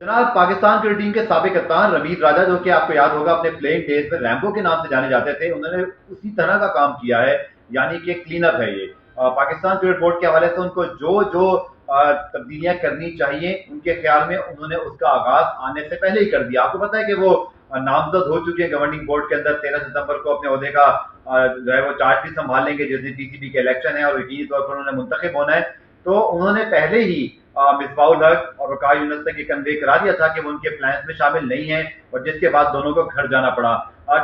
जनाब, Pakistan cricket team के साबिक कप्तान रमीज राजा, जो कि आपको याद होगा अपने प्लेइंग डेज में रैम्बो के नाम से जाने जाते थे, उन्होंने उसी तरह का काम किया है। यानी कि क्लीन अप है ये। पाकिस्तान क्रिकेट बोर्ड के हवाले से उनको जो जो तब्दीलियां करनी चाहिए, उनके ख्याल में उन्होंने उसका आगाज आने से पहले ही कर दिया। आपको पता है कि वो नामजद हो चुके हैं गवर्निंग बोर्ड के अंदर। 13 सितंबर को अपने ओहदे का जो है वो चार्ज भी संभाल लेंगे, जिस दिन टीसीबी के इलेक्शन है और यकीनी तौर पर उन्होंने मुंतखब होना है। तो उन्होंने पहले ही मिसबाउल हक और वकार यूनुस तक ये कन्वे करा दिया था कि वो उनके प्लान्स में शामिल नहीं है, और जिसके बाद दोनों को घर जाना पड़ा।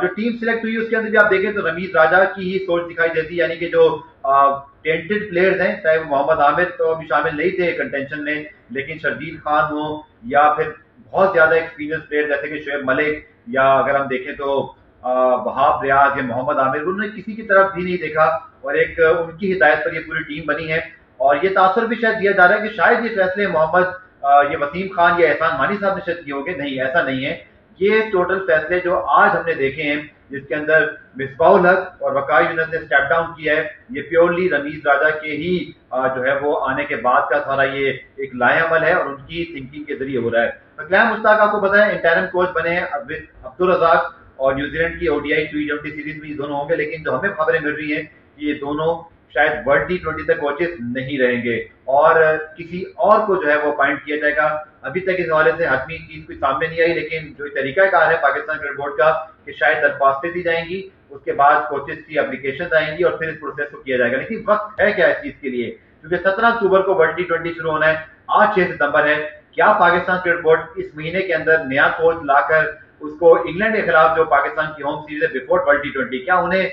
जो टीम सिलेक्ट हुई उसके अंदर भी आप देखें तो रमीज राजा की ही सोच दिखाई देती है। यानी कि जो टेंटेड प्लेयर्स हैं, चाहे वो मोहम्मद आमिर तो अभी शामिल नहीं थे कंटेंशन में, लेकिन शर्जील खान हो या फिर बहुत ज्यादा एक्सपीरियंस प्लेयर जैसे कि शोएब मलिक, या अगर हम देखें तो वहाब रियाज या मोहम्मद आमिर, उन्होंने किसी की तरफ भी नहीं देखा और एक उनकी हिदायत पर ये पूरी टीम बनी है। और ये तासुर भी शायद दिया जा रहा है कि शायद ये फैसले मोहम्मद ये वसीम खान या एहसान मानी साहब ने शायद किए होंगे। नहीं, ऐसा नहीं है। ये टोटल फैसले जो आज हमने देखे हैं, जिसके अंदर मिसबाउल हक और वकार यूनुस ने स्टेप डाउन किया है, ये प्योरली रमीज राजा के ही जो है वो आने के बाद का सारा ये एक लाएअमल है और उनकी थिंकिंग के जरिए हो रहा है। अकलाम मुश्ताक आपको पता है इंटरिम कोच बने हैं अब्दुल रज़ाक, और न्यूजीलैंड की ओडीआई T20 सीरीज में ये दोनों होंगे। लेकिन जो हमें खबरें मिल रही हैं कि ये दोनों शायद वर्ल्ड T20 तक कोचेस नहीं रहेंगे और किसी और को जो है वो अपॉइंट किया जाएगा। अभी तक इस हवाले से हतमी चीज कोई सामने नहीं आई, लेकिन जो तरीकाकार है पाकिस्तान क्रिकेट बोर्ड का कि शायद दरख्वास्तें दी जाएंगी, उसके बाद कोचेस की एप्लीकेशन आएंगी और फिर इस प्रोसेस को किया जाएगा। लेकिन वक्त है क्या इस चीज के लिए, क्योंकि 17 अक्टूबर को वर्ल्ड T20 शुरू होना है, आज 6 सितंबर है। क्या पाकिस्तान क्रिकेट बोर्ड इस महीने के अंदर नया कोच लाकर उसको इंग्लैंड के खिलाफ जो पाकिस्तान की होम सीरीज है बिफोर वर्ल्ड T20, क्या उन्हें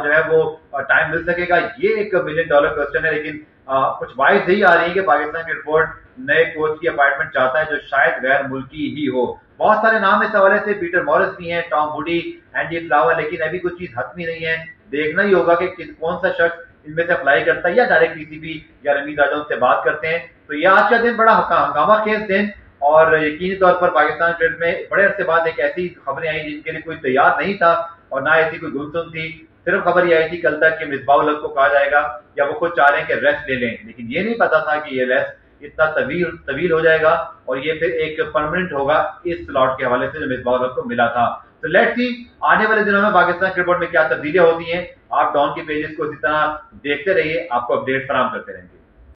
जो है वो टाइम मिल सकेगा? ये एक $1 मिलियन क्वेश्चन है। लेकिन कुछ वाइज यही आ रही है कि पाकिस्तान क्रिकेट बोर्ड नए कोच की अपॉइंटमेंट चाहता है जो शायद गैर मुल्की ही हो। बहुत सारे नाम इस हवाले से, पीटर मॉरिस भी हैं, टॉम वुडी, एंडी फ्लावर, लेकिन अभी कुछ चीज हतमी नहीं है। देखना ही होगा कि कौन सा शख्स इनमें से अप्लाई करता है या डायरेक्ट टीसीबी या रमीज राजा उनसे बात करते हैं। तो ये आज का दिन बड़ा हंगामा खेज दिन, और यकीनी तौर पर पाकिस्तान क्रिकेट में बड़े अरसे बाद एक ऐसी खबरें आई जिनके लिए कोई तैयार नहीं था और ना ऐसी कोई गुनसुन थी। सिर्फ खबर ये आई थी कल तक कि मिसबाउल हक को कहा जाएगा या वो खुद चाह रहे हैं कि रेस्ट ले लें, लेकिन ये नहीं पता था कि ये रेस्ट इतना तवील हो जाएगा और ये फिर एक परमानेंट होगा इस स्लॉट के हवाले से जो मिसबाउल हक को मिला था। तो लेट्स सी आने वाले दिनों में पाकिस्तान क्रिकेट बोर्ड में क्या तब्दीलियां होती हैं। आप डॉन के पेजेस को इसी तरह देखते रहिए, आपको अपडेट फराहम करते रहेंगे।